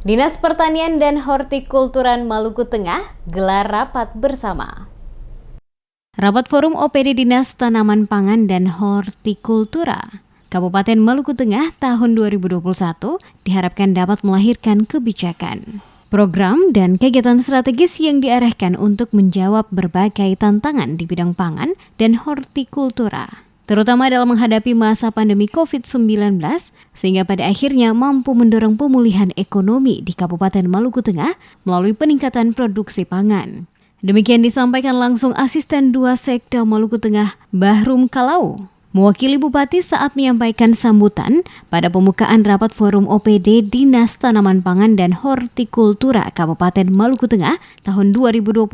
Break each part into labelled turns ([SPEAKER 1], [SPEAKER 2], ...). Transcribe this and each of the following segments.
[SPEAKER 1] Dinas Pertanian dan Hortikulturan Maluku Tengah gelar rapat bersama. Rapat Forum OPD Dinas Tanaman Pangan dan Hortikultura Kabupaten Maluku Tengah tahun 2021 diharapkan dapat melahirkan kebijakan, program dan kegiatan strategis yang diarahkan untuk menjawab berbagai tantangan di bidang pangan dan hortikultura, terutama dalam menghadapi masa pandemi COVID-19, sehingga pada akhirnya mampu mendorong pemulihan ekonomi di Kabupaten Maluku Tengah melalui peningkatan produksi pangan. Demikian disampaikan langsung Asisten 2 Sekda Maluku Tengah, Bahrum Kalau, mewakili Bupati saat menyampaikan sambutan pada pembukaan rapat Forum OPD Dinas Tanaman Pangan dan Hortikultura Kabupaten Maluku Tengah tahun 2021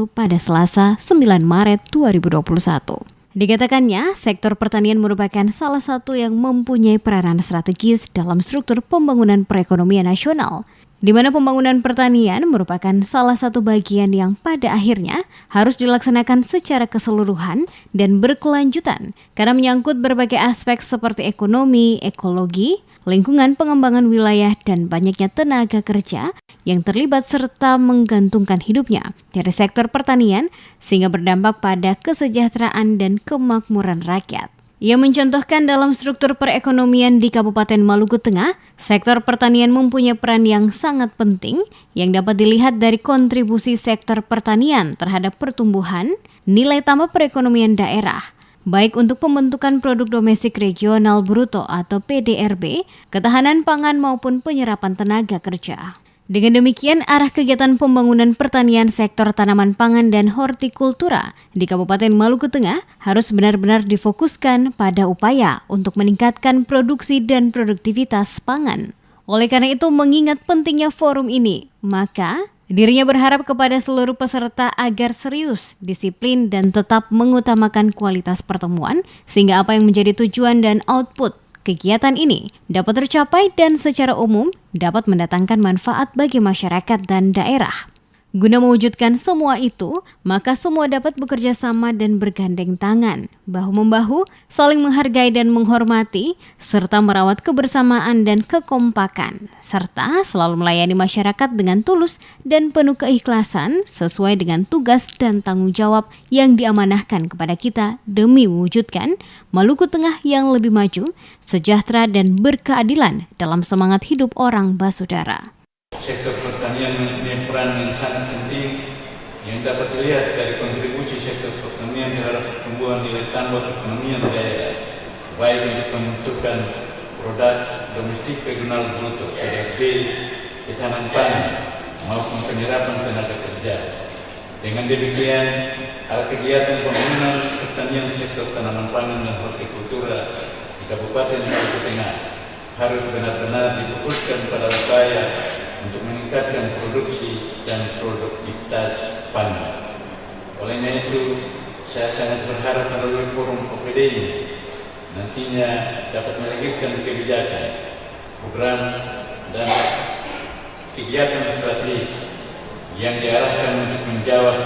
[SPEAKER 1] pada Selasa 9 Maret 2021. Dikatakannya, sektor pertanian merupakan salah satu yang mempunyai peranan strategis dalam struktur pembangunan perekonomian nasional, di mana pembangunan pertanian merupakan salah satu bagian yang pada akhirnya harus dilaksanakan secara keseluruhan dan berkelanjutan karena menyangkut berbagai aspek seperti ekonomi, ekologi, lingkungan, pengembangan wilayah, dan banyaknya tenaga kerja yang terlibat serta menggantungkan hidupnya dari sektor pertanian sehingga berdampak pada kesejahteraan dan kemakmuran rakyat. Ia mencontohkan dalam struktur perekonomian di Kabupaten Maluku Tengah, sektor pertanian mempunyai peran yang sangat penting yang dapat dilihat dari kontribusi sektor pertanian terhadap pertumbuhan nilai tambah perekonomian daerah, baik untuk pembentukan produk domestik regional bruto atau PDRB, ketahanan pangan maupun penyerapan tenaga kerja. Dengan demikian, arah kegiatan pembangunan pertanian sektor tanaman pangan dan hortikultura di Kabupaten Maluku Tengah harus benar-benar difokuskan pada upaya untuk meningkatkan produksi dan produktivitas pangan. Oleh karena itu, mengingat pentingnya forum ini, maka dirinya berharap kepada seluruh peserta agar serius, disiplin, dan tetap mengutamakan kualitas pertemuan sehingga apa yang menjadi tujuan dan output kegiatan ini dapat tercapai dan secara umum dapat mendatangkan manfaat bagi masyarakat dan daerah. Guna mewujudkan semua itu, maka semua dapat bekerja sama dan bergandeng tangan, bahu-membahu, saling menghargai dan menghormati, serta merawat kebersamaan dan kekompakan, serta selalu melayani masyarakat dengan tulus dan penuh keikhlasan sesuai dengan tugas dan tanggung jawab yang diamanahkan kepada kita demi mewujudkan Maluku Tengah yang lebih maju, sejahtera dan berkeadilan dalam semangat hidup orang basudara.
[SPEAKER 2] Sektor pertanian mempunyai peran yang sangat penting yang dapat dilihat dari kontribusi sektor pertanian terhadap pertumbuhan nilai tambah perekonomian daerah, baik untuk pembentukan produk domestik regional bruto (PDRB), ketahanan pangan maupun penyerapan tenaga kerja. Dengan demikian, arah kegiatan pembangunan pertanian sektor tanaman pangan dan hortikultura di Kabupaten Maluku Tengah harus benar-benar difokuskan pada upaya untuk meningkatkan produksi dan produktivitas pangan. Olehnya itu, saya sangat berharap melalui forum OPD ini nantinya dapat melahirkan kebijakan, program, dan kegiatan strategis yang diarahkan untuk menjawab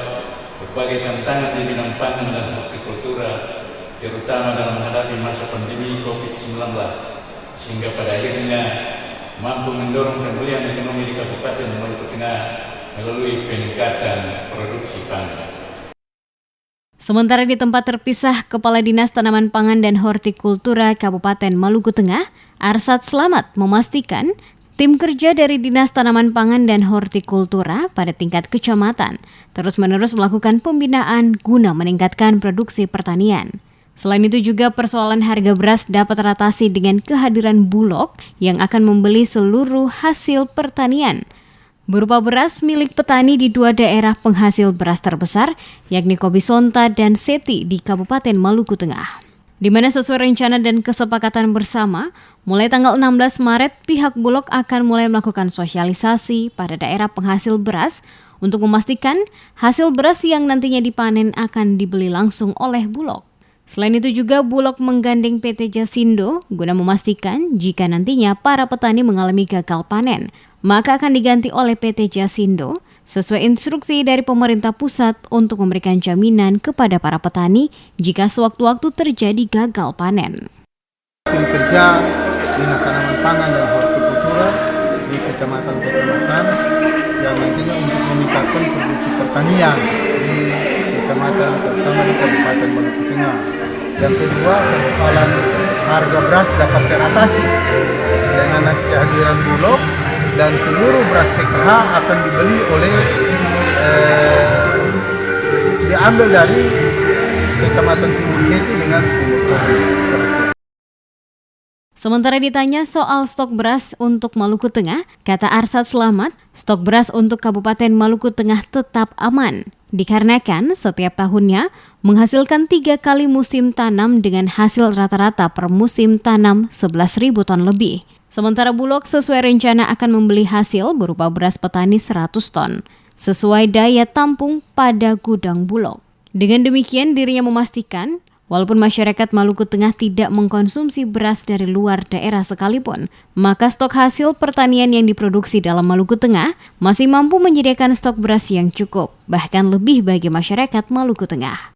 [SPEAKER 2] berbagai tantangan di bidang pangan dan hortikultura, terutama dalam menghadapi masa pandemi COVID-19, sehingga pada akhirnya mampu mendorong pemulihan ekonomi di Kabupaten Maluku Tengah melalui peningkatan produksi pangan.
[SPEAKER 1] Sementara di tempat terpisah, Kepala Dinas Tanaman Pangan dan Hortikultura Kabupaten Maluku Tengah, Arsad Slamet, memastikan tim kerja dari Dinas Tanaman Pangan dan Hortikultura pada tingkat kecamatan terus-menerus melakukan pembinaan guna meningkatkan produksi pertanian. Selain itu juga persoalan harga beras dapat teratasi dengan kehadiran Bulog yang akan membeli seluruh hasil pertanian, berupa beras milik petani di 2 daerah penghasil beras terbesar, yakni Kobisonta dan Seti di Kabupaten Maluku Tengah. Di mana sesuai rencana dan kesepakatan bersama, mulai tanggal 16 Maret pihak Bulog akan mulai melakukan sosialisasi pada daerah penghasil beras untuk memastikan hasil beras yang nantinya dipanen akan dibeli langsung oleh Bulog. Selain itu juga Bulog menggandeng PT Jasindo guna memastikan jika nantinya para petani mengalami gagal panen, maka akan diganti oleh PT Jasindo sesuai instruksi dari pemerintah pusat untuk memberikan jaminan kepada para petani jika sewaktu-waktu terjadi gagal panen.
[SPEAKER 3] Tim kerja Dinas Tanaman Pangan dan Hortikultura di Kecamatan Kota perekonomian di kecamatan, terutama di Kabupaten Maluku Tengah. Yang kedua, persoalan harga beras dapat teratasi dengan kehadiran Bulog, dan seluruh beras PKH akan dibeli oleh diambil dari Kecamatan Timur Keti dengan
[SPEAKER 1] Sementara ditanya soal stok beras untuk Maluku Tengah, kata Arsad Slamet, stok beras untuk Kabupaten Maluku Tengah tetap aman, dikarenakan setiap tahunnya menghasilkan 3 kali musim tanam dengan hasil rata-rata per musim tanam 11.000 ton lebih. Sementara Bulog sesuai rencana akan membeli hasil berupa beras petani 100 ton, sesuai daya tampung pada gudang Bulog. Dengan demikian dirinya memastikan, walaupun masyarakat Maluku Tengah tidak mengkonsumsi beras dari luar daerah sekalipun, maka stok hasil pertanian yang diproduksi dalam Maluku Tengah masih mampu menyediakan stok beras yang cukup, bahkan lebih bagi masyarakat Maluku Tengah.